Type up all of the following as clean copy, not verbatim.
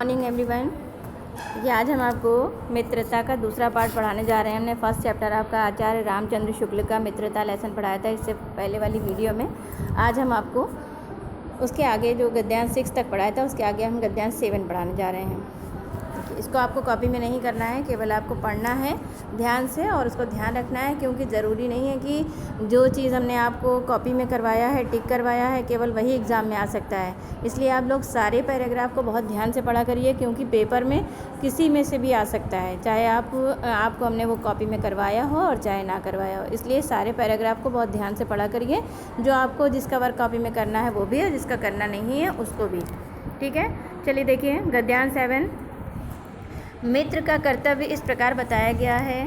Morning everyone. ये आज हम आपको मित्रता का दूसरा पार्ट पढ़ाने जा रहे हैं। हमने फर्स्ट चैप्टर आपका आचार्य रामचंद्र शुक्ल का मित्रता लेसन पढ़ाया था इससे पहले वाली वीडियो में। आज हम आपको उसके आगे जो गद्यांश 6 तक पढ़ाया था उसके आगे हम गद्यांश 7 पढ़ाने जा रहे हैं। इसको आपको कॉपी में नहीं करना है, केवल आपको पढ़ना है ध्यान से और उसको ध्यान रखना है, क्योंकि ज़रूरी नहीं है कि जो चीज़ हमने आपको कॉपी में करवाया है, टिक करवाया है, केवल वही एग्ज़ाम में आ सकता है। इसलिए आप लोग सारे पैराग्राफ को बहुत ध्यान से पढ़ा करिए, क्योंकि पेपर में किसी में से भी आ सकता है, चाहे आपको हमने वो कॉपी में करवाया हो और चाहे ना करवाया हो। इसलिए सारे पैराग्राफ को बहुत ध्यान से पढ़ा करिए, जो आपको जिसका वर्क कॉपी में करना है वो भी है, जिसका करना नहीं है उसको भी। ठीक है, चलिए देखिए गद्यांश 7। मित्र का कर्तव्य इस प्रकार बताया गया है।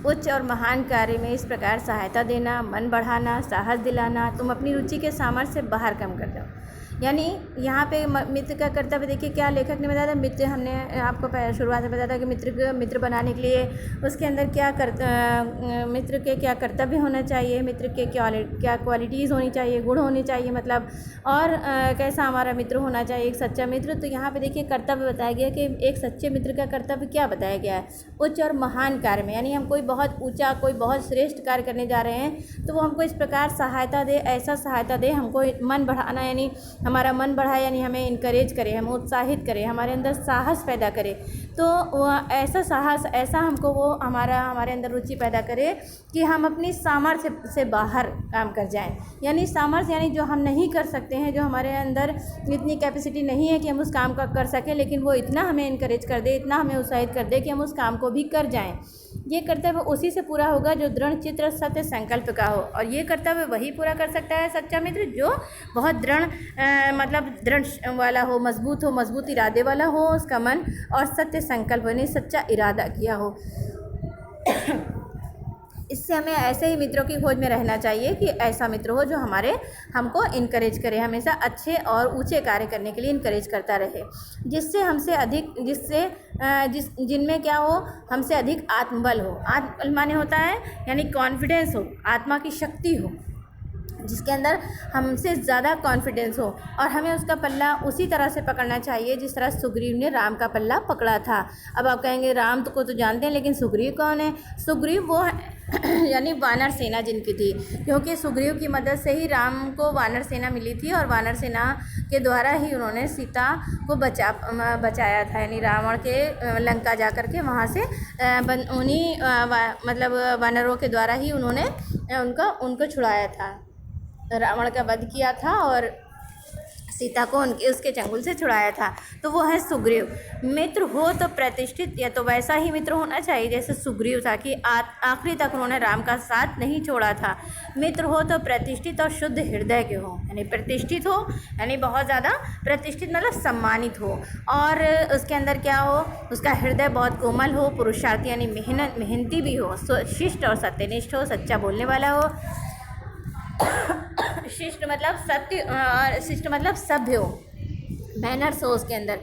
उच्च और महान कार्य में इस प्रकार सहायता देना, मन बढ़ाना, साहस दिलाना, तुम अपनी रुचि के सामर्थ्य से बाहर कम कर जाओ। यानी यहाँ पे मित्र का कर्तव्य देखिए क्या लेखक ने बताया था। मित्र, हमने आपको शुरुआत में बताया था कि मित्र बनाने के लिए उसके अंदर मित्र के क्या कर्तव्य होना चाहिए, मित्र के क्या क्वालिटीज़ होनी चाहिए, गुण होने चाहिए मतलब, और कैसा हमारा मित्र होना चाहिए, एक सच्चा मित्र। तो यहाँ पे देखिए कर्तव्य बताया गया कि एक सच्चे मित्र का कर्तव्य क्या बताया गया है। उच्च और महान कार्य में, यानी हम कोई बहुत ऊँचा, कोई बहुत श्रेष्ठ कार्य करने जा रहे हैं तो वो हमको इस प्रकार सहायता दे, ऐसा सहायता दे, हमको मन बढ़ाना, यानी हमारा मन बढ़ाए, यानी हमें इनकरेज करे, हमें उत्साहित करे, हमारे अंदर साहस पैदा करे। तो ऐसा साहस, ऐसा हमको वो हमारे अंदर रुचि पैदा करे कि हम अपनी सामर्थ्य से बाहर काम कर जाएं। यानी सामर्थ्य, यानी जो हम नहीं कर सकते हैं, जो हमारे अंदर इतनी कैपेसिटी नहीं है कि हम उस काम का कर सकें, लेकिन वो इतना हमें इनकरेज कर दे, इतना हमें उत्साहित कर दे कि हम उस काम को भी कर जाएं। ये कर्तव्य उसी से पूरा होगा जो दृढ़ चित्त सत्य संकल्प का हो, और ये कर्तव्य वही पूरा कर सकता है सच्चा मित्र जो बहुत दृढ़ वाला हो, मजबूत इरादे वाला हो उसका मन, और सत्य संकल्प यानी सच्चा इरादा किया हो। इससे हमें ऐसे ही मित्रों की खोज में रहना चाहिए कि ऐसा मित्र हो जो हमको इनकरेज करे, हमेशा अच्छे और ऊंचे कार्य करने के लिए इनकरेज करता रहे, जिनमें क्या हो, हमसे अधिक आत्मबल हो। आत्मबल माने होता है यानी कॉन्फिडेंस हो, आत्मा की शक्ति हो, जिसके अंदर हमसे ज़्यादा कॉन्फिडेंस हो, और हमें उसका पल्ला उसी तरह से पकड़ना चाहिए जिस तरह सुग्रीव ने राम का पल्ला पकड़ा था। अब आप कहेंगे राम को तो जानते हैं, लेकिन सुग्रीव कौन है? सुग्रीव वो है यानी वानर सेना जिनकी थी, क्योंकि सुग्रीव की मदद से ही राम को वानर सेना मिली थी, और वानर सेना के द्वारा ही उन्होंने सीता को बचाया था, यानी रावण के लंका जा कर के वहाँ से उन्हीं वानरों के द्वारा ही उन्होंने उनको छुड़ाया था, रावण का वध किया था और सीता को उसके चंगुल से छुड़ाया था। तो वो है सुग्रीव। मित्र हो तो प्रतिष्ठित, या तो वैसा ही मित्र होना चाहिए जैसे सुग्रीव था कि आखिरी तक उन्होंने राम का साथ नहीं छोड़ा था। मित्र हो तो प्रतिष्ठित और शुद्ध हृदय के हो, यानी प्रतिष्ठित हो, यानी बहुत ज़्यादा प्रतिष्ठित मतलब सम्मानित हो, और उसके अंदर क्या हो, उसका हृदय बहुत कोमल हो, पुरुषार्थी यानी मेहनती भी हो, शिष्ट और सत्यनिष्ठ हो, सच्चा बोलने वाला हो, शिष्ट मतलब सत्य और शिष्ट मतलब सभ्य हो, मैनर्स हो उसके अंदर,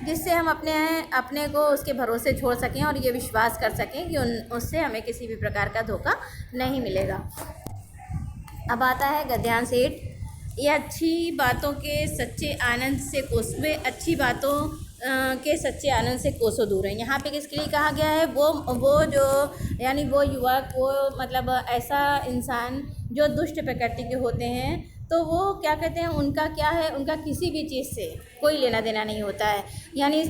जिससे हम अपने को उसके भरोसे छोड़ सकें और ये विश्वास कर सकें कि उससे हमें किसी भी प्रकार का धोखा नहीं मिलेगा। अब आता है गद्यांश 8। ये अच्छी बातों के सच्चे आनंद से अच्छी बातों के सच्चे आनंद से कोसों दूर है। यहाँ पे किसके लिए कहा गया है? वो जो यानी वो युवक, वो मतलब ऐसा इंसान जो दुष्ट प्रकृति के होते हैं, तो वो क्या कहते हैं, उनका क्या है, उनका किसी भी चीज़ से कोई लेना देना नहीं होता है। यानी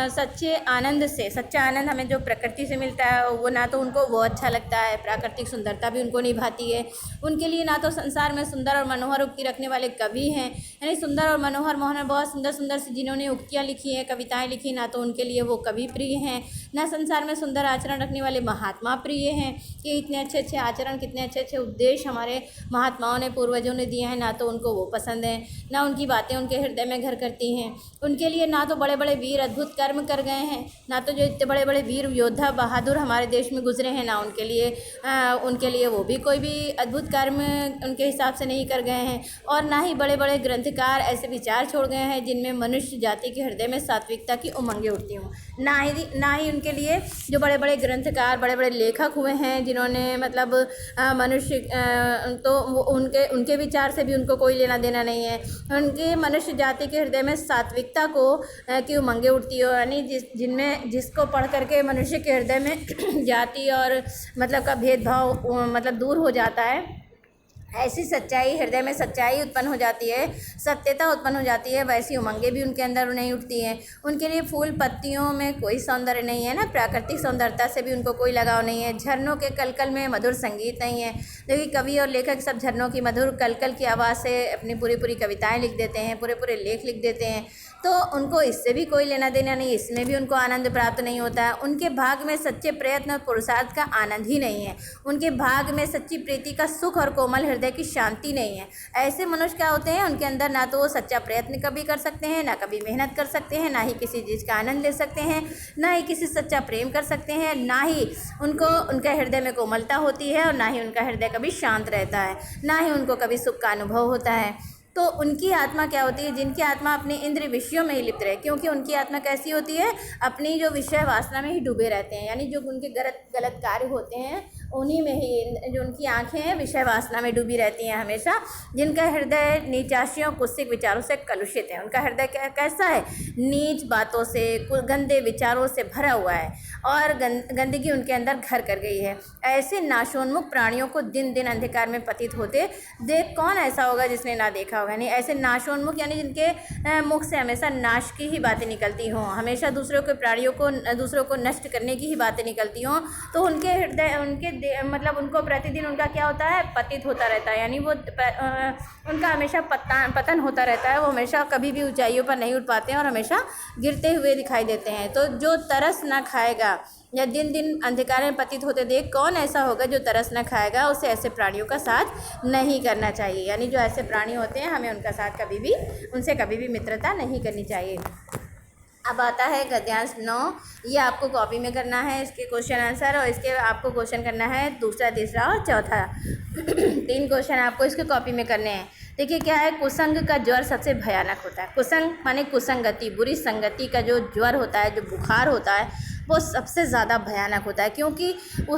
सच्चे आनंद से, सच्चा आनंद हमें जो प्रकृति से मिलता है वो ना तो उनको वो अच्छा लगता है, प्राकृतिक सुंदरता भी उनको नहीं भाती है। उनके लिए ना तो संसार में सुंदर और मनोहर उक्ति रखने वाले कवि हैं, यानी सुंदर और मनोहर बहुत सुंदर सुंदर से जिन्होंने उक्तियाँ लिखी हैं, कविताएँ लिखी, ना तो उनके लिए वो कवि प्रिय हैं, ना संसार में सुंदर आचरण रखने वाले महात्मा प्रिय हैं कि इतने अच्छे अच्छे आचरण, कितने अच्छे अच्छे उपदेश हमारे महात्माओं ने, पूर्वजों ने दिए हैं, ना तो उनको वो पसंद है, ना उनकी बातें उनके हृदय में घर करती हैं। उनके लिए ना तो बड़े बड़े वीर अद्भुत कर्म कर गए हैं, ना तो जो इतने बड़े बड़े वीर योद्धा बहादुर हमारे देश में गुजरे हैं, ना उनके लिए वो भी कोई भी अद्भुत कर्म उनके हिसाब से नहीं कर गए हैं, और ना ही बड़े बड़े ग्रंथकार ऐसे विचार छोड़ गए हैं जिनमें मनुष्य जाति के हृदय में सात्विकता की उमंगें उठती हों। ना ही उनके लिए जो बड़े बड़े ग्रंथकार, बड़े बड़े लेखक हुए हैं जिन्होंने मतलब मनुष्य तो उनके विचार से भी उनको कोई लेना देना नहीं है। उनके मनुष्य जाति के हृदय में सात्विकता को की उमंगें उठती है, यानी जिसको पढ़ करके मनुष्य के हृदय में जाति और मतलब का भेदभाव मतलब दूर हो जाता है। ऐसी सच्चाई, हृदय में सच्चाई उत्पन्न हो जाती है, सत्यता उत्पन्न हो जाती है। वैसी उमंगें भी उनके अंदर नहीं उठती हैं। उनके लिए फूल पत्तियों में कोई सौंदर्य नहीं है ना, प्राकृतिक सौंदर्यता से भी उनको कोई लगाव नहीं है। झरनों के कलकल में मधुर संगीत नहीं है। देखिए कवि और लेखक सब झरनों की मधुर कलकल की आवाज़ से अपनी पूरी पूरी कविताएँ लिख देते हैं, पूरे पूरे लेख लिख देते हैं, तो उनको इससे भी कोई लेना देना नहीं, इसमें भी उनको आनंद प्राप्त नहीं होता है। उनके भाग में सच्चे प्रयत्न और पुरुषार्थ का आनंद ही नहीं है। उनके भाग में सच्ची प्रीति का सुख और कोमल हृदय की शांति नहीं है। ऐसे मनुष्य क्या होते हैं, उनके अंदर ना तो वो सच्चा प्रयत्न कभी कर सकते हैं, ना कभी मेहनत कर सकते हैं, ना ही किसी चीज़ का आनंद ले सकते हैं, ना ही किसी सच्चा प्रेम कर सकते हैं, ना ही उनको उनके हृदय में कोमलता होती है, और ना ही उनका हृदय कभी शांत रहता है, ना ही उनको कभी सुख का अनुभव होता है। तो उनकी आत्मा क्या होती है, जिनकी आत्मा अपने इंद्रिय विषयों में ही लिप्त रहे, क्योंकि उनकी आत्मा कैसी होती है, अपनी जो विषय वासना में ही डूबे रहते हैं, यानी जो उनके गलत कार्य होते हैं उन्हीं में ही, जो उनकी आंखें हैं विषय वासना में डूबी रहती हैं हमेशा। जिनका हृदय नीचाशियों कुत्सित विचारों से कलुषित है, उनका हृदय कैसा है, नीच बातों से, गंदे विचारों से भरा हुआ है, और गंदगी उनके अंदर घर कर गई है। ऐसे नाशोन्मुख प्राणियों को दिन दिन अंधकार में पतित होते देख कौन ऐसा होगा जिसने ना देखा होगा। नहीं, ऐसे नाशोन्मुख यानी जिनके मुख से हमेशा नाश की ही बातें निकलती हों, हमेशा दूसरों के प्राणियों को, दूसरों को नष्ट करने की ही बातें निकलती हों, तो उनके हृदय, उनके मतलब उनको प्रतिदिन उनका क्या होता है, पतित होता रहता है, यानी वो उनका हमेशा पतन होता रहता है। वो हमेशा कभी भी ऊंचाइयों पर नहीं उठ पाते हैं और हमेशा गिरते हुए दिखाई देते हैं। तो जो तरस ना खाएगा या दिन दिन अंधकार में पतित होते देख कौन ऐसा होगा जो तरस न खाएगा, उसे ऐसे प्राणियों का साथ नहीं करना चाहिए। यानी जो ऐसे प्राणी होते हैं हमें उनका साथ कभी भी, उनसे कभी भी मित्रता नहीं करनी चाहिए। अब आता है गद्यांश 9, ये आपको कॉपी में करना है इसके क्वेश्चन आंसर, और इसके आपको क्वेश्चन करना है दूसरा, तीसरा और चौथा 3 क्वेश्चन आपको इसके कॉपी में करने हैं। देखिए क्या है, कुसंग का ज्वर सबसे भयानक होता है। कुसंग माने कुसंगति, बुरी संगति का जो ज्वर होता है, जो बुखार होता है, वो सबसे ज़्यादा भयानक होता है, क्योंकि वो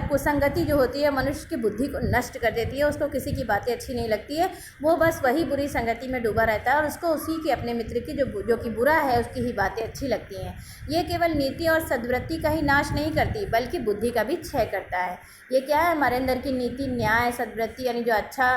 कुसंगति जो होती है मनुष्य की बुद्धि को नष्ट कर देती है। उसको किसी की बातें अच्छी नहीं लगती है, वो बस वही बुरी संगति में डूबा रहता है, और उसको उसी के अपने मित्र की जो कि बुरा है उसकी ही बातें अच्छी लगती हैं। ये केवल नीति और सद्वृत्ति का ही नाश नहीं करती, बल्कि बुद्धि का भी क्षय करता है। ये क्या है, हमारे अंदर की नीति, न्याय, सद्वृत्ति यानी जो अच्छा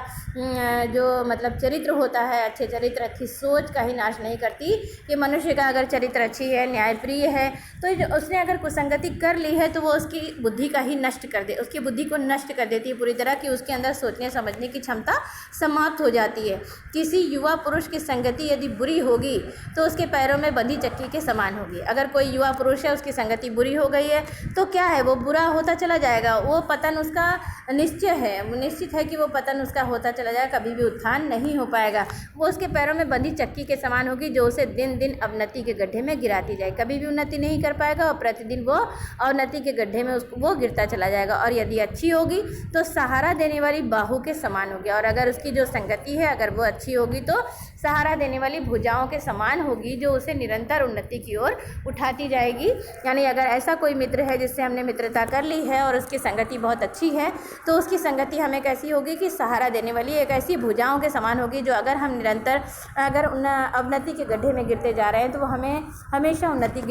जो मतलब चरित्र होता है, अच्छे चरित्र, अच्छी सोच का ही नाश नहीं करती। कि मनुष्य का अगर चरित्र अच्छी है, न्यायप्रिय है, तो जो उसने अगर कुसंगति कर ली है तो वो उसकी बुद्धि का ही नष्ट कर दे, उसकी बुद्धि को नष्ट कर देती है पूरी तरह, कि उसके अंदर सोचने समझने की क्षमता समाप्त हो जाती है। किसी युवा पुरुष की संगति यदि बुरी होगी तो उसके पैरों में बंधी चक्की के समान होगी। अगर कोई युवा पुरुष है, उसकी संगति बुरी हो गई है तो क्या है, वो बुरा होता चला जाएगा, वो पतन उसका निश्चित है कि वो पतन उसका होता चला जाएगा, कभी भी उत्थान नहीं हो पाएगा। वो उसके पैरों में बंधी चक्की के समान होगी, जो उसे दिन दिन अवनति के गड्ढे में गिराती जाए, कभी भी उन्नति नहीं कर पाएगा, और प्रतिदिन वो अवनति के गड्ढे में वो गिरता चला जाएगा। और यदि अच्छी होगी तो सहारा देने वाली बाहु के समान होगी, और अगर उसकी जो संगति है अगर वो अच्छी होगी तो सहारा देने वाली भुजाओं के समान होगी, जो उसे निरंतर उन्नति की ओर उठाती जाएगी। यानी अगर ऐसा कोई मित्र है जिससे हमने मित्रता कर ली है और उसकी संगति बहुत अच्छी है, तो उसकी संगति हमें कैसी होगी कि सहारा देने वाली एक ऐसी भुजाओं के समान होगी, जो अगर हम निरंतर अगर अवनति के गड्ढे में गिरते जा रहे हैं तो वो हमें हमेशा उन्नति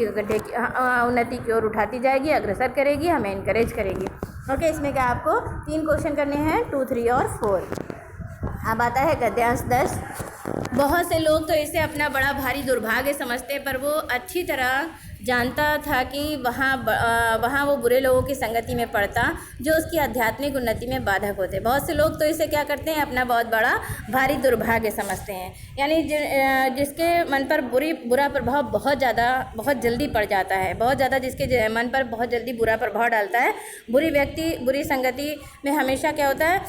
की ओर उठाती जाएगी, अग्रसर करेगी, हमें इनकरेज करेगी। ओके, इसमें क्या आपको 3 क्वेश्चन करने हैं, 2, 3 और 4। अब आता है गद्यांश 10। बहुत से लोग तो इसे अपना बड़ा भारी दुर्भाग्य समझते, पर वो अच्छी तरह जानता था कि वहाँ वो बुरे लोगों की संगति में पड़ता जो उसकी आध्यात्मिक उन्नति में बाधक होते। बहुत से लोग तो इसे क्या करते हैं, अपना बहुत बड़ा भारी दुर्भाग्य समझते हैं, यानी जिसके मन पर बुरा प्रभाव बहुत जल्दी पड़ जाता है, बहुत ज़्यादा जिसके मन पर बहुत जल्दी बुरा प्रभाव डालता है। बुरी संगति में हमेशा क्या होता है,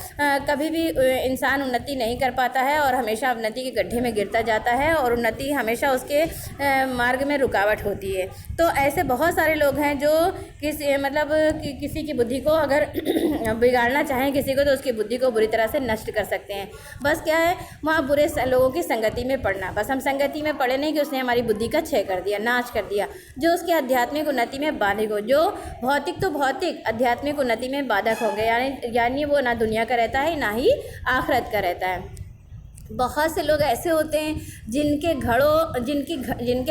कभी भी इंसान उन्नति नहीं कर पाता है और हमेशा उन्नति के गड्ढे में गिरता जाता है, और उन्नति हमेशा उसके मार्ग में रुकावट होती है। तो ऐसे बहुत सारे लोग हैं जो किसी की बुद्धि को अगर बिगाड़ना चाहें किसी को, तो उसकी बुद्धि को बुरी तरह से नष्ट कर सकते हैं। बस क्या है, वहाँ बुरे लोगों की संगति में पड़ना, बस हम संगति में पड़े नहीं कि उसने हमारी बुद्धि का क्षय कर दिया, नाश कर दिया, जो उसकी आध्यात्मिक उन्नति में बाधक हो, जो भौतिक आध्यात्मिक उन्नति में बाधक होंगे, यानी वो ना दुनिया का रहता है ना ही आखिरत का रहता है। बहुत से लोग ऐसे होते हैं जिनके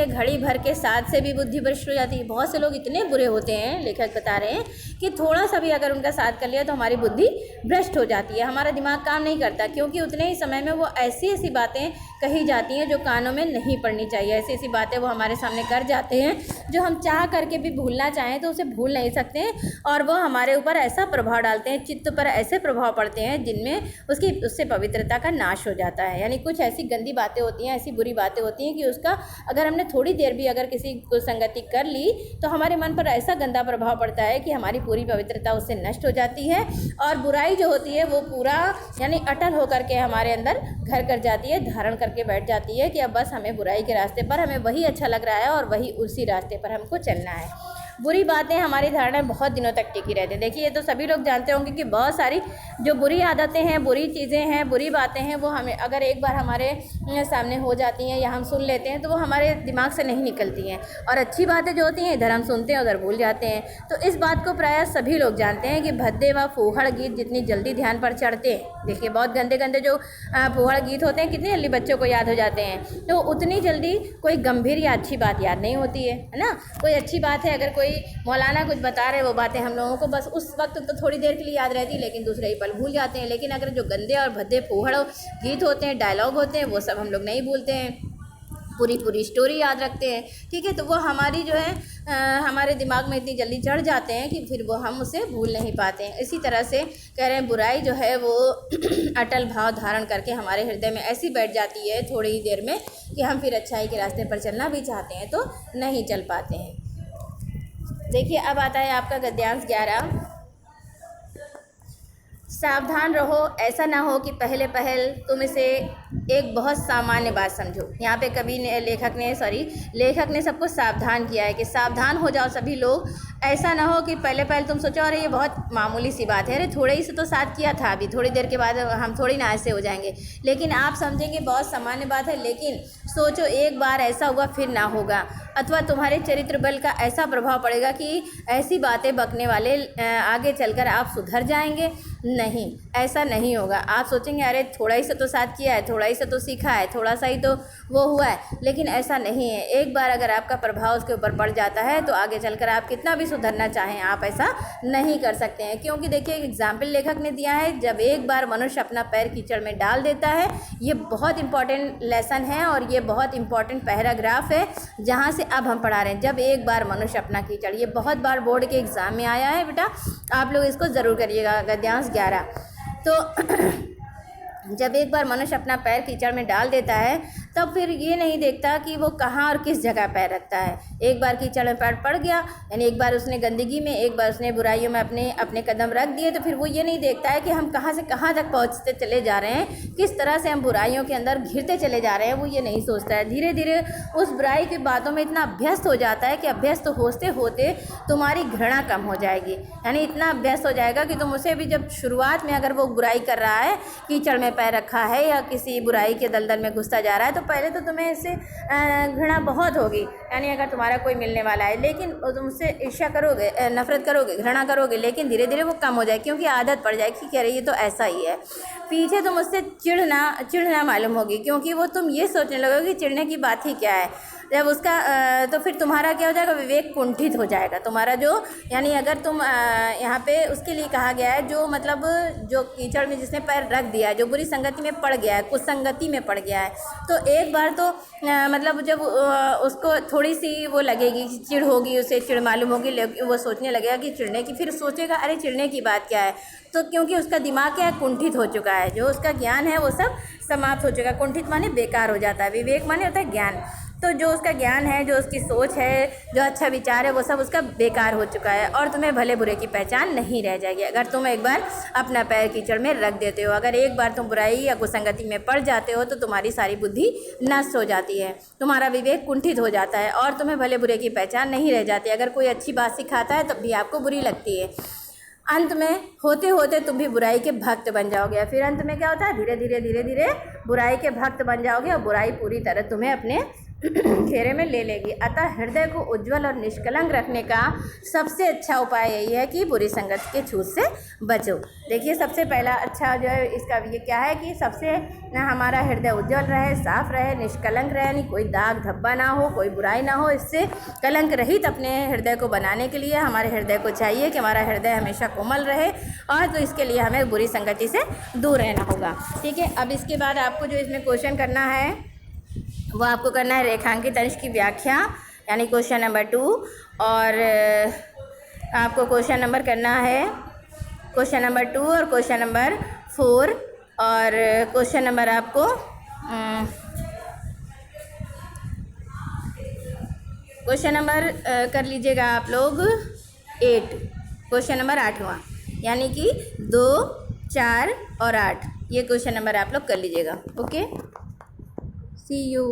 घड़ी भर के साथ से भी बुद्धि भ्रष्ट हो जाती है। बहुत से लोग इतने बुरे होते हैं, लेखक बता रहे हैं कि थोड़ा सा भी अगर उनका साथ कर लिया तो हमारी बुद्धि भ्रष्ट हो जाती है, हमारा दिमाग काम नहीं करता, क्योंकि उतने ही समय में वो ऐसी ऐसी बातें कही जाती हैं जो कानों में नहीं पड़नी चाहिए। ऐसी ऐसी बातें वो हमारे सामने कर जाते हैं जो हम चाह करके भी भूलना चाहें तो उसे भूल नहीं सकते हैं, और वो हमारे ऊपर ऐसा प्रभाव डालते हैं, चित्त पर ऐसे प्रभाव पड़ते हैं जिनमें उससे पवित्रता का नाश हो जाता है। यानी कुछ ऐसी गंदी बातें होती हैं, ऐसी बुरी बातें होती हैं कि उसका अगर हमने थोड़ी देर भी अगर किसी को संगति कर ली तो हमारे मन पर ऐसा गंदा प्रभाव पड़ता है कि हमारी पूरी पवित्रता उससे नष्ट हो जाती है, और बुराई जो होती है वो पूरा यानी अटल होकर के हमारे अंदर घर कर जाती है, धारण करके बैठ जाती है कि अब बस हमें बुराई के रास्ते पर हमें वही अच्छा लग रहा है और वही उसी रास्ते पर हमको चलना है। बुरी बातें हमारी धारणा में बहुत दिनों तक टिकी रहती है। देखिए, ये तो सभी लोग जानते होंगे कि बहुत सारी जो बुरी आदतें हैं, बुरी चीज़ें हैं, बुरी बातें हैं, वो हमें अगर एक बार हमारे सामने हो जाती हैं या हम सुन लेते हैं तो वो हमारे दिमाग से नहीं निकलती हैं, और अच्छी बातें जो होती हैं इधर हम सुनते हैं उधर भूल जाते हैं। तो इस बात को प्रायः सभी लोग जानते हैं कि भद्दे व फूहड़ गीत जितनी जल्दी ध्यान पर चढ़ते हैं, देखिए बहुत गंदे गंदे जो फूहड़ गीत होते हैं कितनी जल्दी बच्चों को याद हो जाते हैं, तो उतनी जल्दी कोई गंभीर या अच्छी बात याद नहीं होती है ना। कोई अच्छी बात है, अगर कोई मौलाना कुछ बता रहे, वो बातें हम लोगों को बस उस वक्त तो थोड़ी देर के लिए याद रहती है, लेकिन दूसरे ही पल भूल जाते हैं। लेकिन अगर जो गंदे और भद्दे फूहड़ गीत होते हैं, डायलॉग होते हैं, वो सब हम लोग नहीं भूलते हैं, पूरी स्टोरी याद रखते हैं। ठीक है, तो वो हमारी जो है हमारे दिमाग में इतनी जल्दी चढ़ जाते हैं कि फिर वो हम उसे भूल नहीं पाते हैं। इसी तरह से कह रहे हैं बुराई जो है वो अटल भाव धारण करके हमारे हृदय में ऐसी बैठ जाती है थोड़ी ही देर में कि हम फिर अच्छाई के रास्ते पर चलना भी चाहते हैं तो नहीं चल पाते हैं। देखिए, अब आता है आपका गद्यांश 11। सावधान रहो, ऐसा ना हो कि पहले पहल तुम इसे एक बहुत सामान्य बात समझो। यहाँ पे कवि ने लेखक ने सबको सावधान किया है कि सावधान हो जाओ सभी लोग। ऐसा ना हो कि पहले तुम सोचो अरे ये बहुत मामूली सी बात है, अरे थोड़े ही से तो साथ किया था, अभी थोड़ी देर के बाद हम थोड़ी ना ऐसे हो जाएंगे। लेकिन आप समझेंगे बहुत सामान्य बात है, लेकिन सोचो एक बार ऐसा हुआ फिर ना होगा, अथवा तुम्हारे चरित्र बल का ऐसा प्रभाव पड़ेगा कि ऐसी बातें बकने वाले आगे चलकर आप सुधर जाएंगे। नहीं, ऐसा नहीं होगा। आप सोचेंगे अरे थोड़ा ही से तो साथ किया है, थोड़ा ही से तो सीखा है, थोड़ा सा ही तो वो हुआ है, लेकिन ऐसा नहीं है। एक बार अगर आपका प्रभाव उसके ऊपर पड़ जाता है तो आगे चलकर आप कितना भी सुधरना चाहें आप ऐसा नहीं कर सकते हैं। क्योंकि देखिए, एक एग्जाम्पल लेखक ने दिया है, जब एक बार मनुष्य अपना पैर कीचड़ में डाल देता है, ये बहुत इंपॉर्टेंट लेसन है और ये बहुत इंपॉर्टेंट पैराग्राफ है जहाँ से अब हम पढ़ा रहे हैं। जब एक बार मनुष्य अपना कीचड़, ये बहुत बार बोर्ड के एग्ज़ाम में आया है बेटा, आप लोग इसको ज़रूर करिएगा। गद्यांश 11। तो जब एक बार मनुष्य अपना पैर कीचड़ में डाल देता है तब फिर ये नहीं देखता कि वो कहाँ और किस जगह पैर रखता है। एक बार कीचड़ में पैर पड़ गया, यानी एक बार उसने गंदगी में, एक बार उसने बुराइयों में अपने कदम रख दिए, तो फिर वो ये नहीं देखता है कि हम कहाँ से कहाँ तक पहुँचते चले जा रहे हैं, किस तरह से हम बुराइयों के अंदर घिरते चले जा रहे हैं, वो ये नहीं सोचता है। धीरे धीरे उस बुराई की बातों में इतना अभ्यस्त हो जाता है कि अभ्यस्त होते होते तुम्हारी घृणा कम हो जाएगी। यानी इतना अभ्यस्त हो जाएगा कि तुम उसे भी, जब शुरुआत में अगर वो बुराई कर रहा है, कीचड़ में पैर रखा है या किसी बुराई के दलदल में घुसता जा रहा है, तो पहले तो तुम्हें इससे घृणा बहुत होगी। यानी अगर तुम्हारा कोई मिलने वाला है, लेकिन तुम उससे ईर्ष्या करोगे, नफरत करोगे, घृणा करोगे, लेकिन धीरे धीरे वो कम हो जाए, क्योंकि आदत पड़ जाएगी कि अरे ये तो ऐसा ही है। पीछे तुम उससे चिढ़ना मालूम होगी, क्योंकि वो तुम ये सोचने लगोगे कि चिढ़ने की बात ही क्या है। जब उसका तो फिर तुम्हारा क्या हो जाएगा, विवेक कुंठित हो जाएगा तुम्हारा। जो यानी अगर तुम यहाँ पे उसके लिए कहा गया है जो मतलब जो कीचड़ में जिसने पैर रख दिया है, जो बुरी संगति में पड़ गया है, कुछ संगति में पड़ गया है, तो एक बार तो मतलब जब उसको थोड़ी सी वो लगेगी, चिढ़ होगी, उसे चिढ़ मालूम होगी, वो सोचने लगेगा कि चिढ़ने की, फिर सोचेगा अरे चिढ़ने की बात क्या है। तो क्योंकि उसका दिमाग क्या है, कुंठित हो चुका है, जो उसका ज्ञान है वो सब समाप्त हो चुका है। कुंठित माने बेकार हो जाता है, विवेक माने होता है ज्ञान। तो जो उसका ज्ञान है, जो उसकी सोच है, जो अच्छा विचार है, वो सब उसका बेकार हो चुका है और तुम्हें भले बुरे की पहचान नहीं रह जाएगी अगर तुम एक बार अपना पैर कीचड़ में रख देते हो। अगर एक बार तुम बुराई या कुसंगति में पड़ जाते हो तो तुम्हारी सारी बुद्धि नष्ट हो जाती है, तुम्हारा विवेक कुंठित हो जाता है और तुम्हें भले बुरे की पहचान नहीं रह जाती। अगर कोई अच्छी बात सिखाता है तब भी आपको बुरी लगती है। अंत में होते होते तुम भी बुराई के भक्त बन जाओगे। फिर अंत में क्या होता है, धीरे धीरे बुराई के भक्त बन जाओगे और बुराई पूरी तरह तुम्हें अपने घेरे में ले लेगी। अतः हृदय को उज्जवल और निष्कलंक रखने का सबसे अच्छा उपाय यही है कि बुरी संगत के छूत से बचो। देखिए सबसे पहला अच्छा जो है इसका ये क्या है कि सबसे हमारा हृदय उज्जवल रहे, साफ रहे, निष्कलंक रहे, यानी कोई दाग धब्बा ना हो, कोई बुराई ना हो। इससे कलंक रहित अपने हृदय को बनाने के लिए हमारे हृदय को चाहिए कि हमारा हृदय हमेशा कोमल रहे, और तो इसके लिए हमें बुरी संगति से दूर रहना होगा। ठीक है, अब इसके बाद आपको जो इसमें क्वेश्चन करना है वो आपको करना है रेखांकित अंश की व्याख्या, यानी क्वेश्चन नंबर 2। और आपको क्वेश्चन नंबर करना है क्वेश्चन नंबर 2 और क्वेश्चन नंबर 4। और क्वेश्चन नंबर आपको क्वेश्चन नंबर कर लीजिएगा आप लोग 8, क्वेश्चन नंबर 8वां, यानी कि 2, 4 और 8, ये क्वेश्चन नंबर आप लोग कर लीजिएगा। Okay, see you.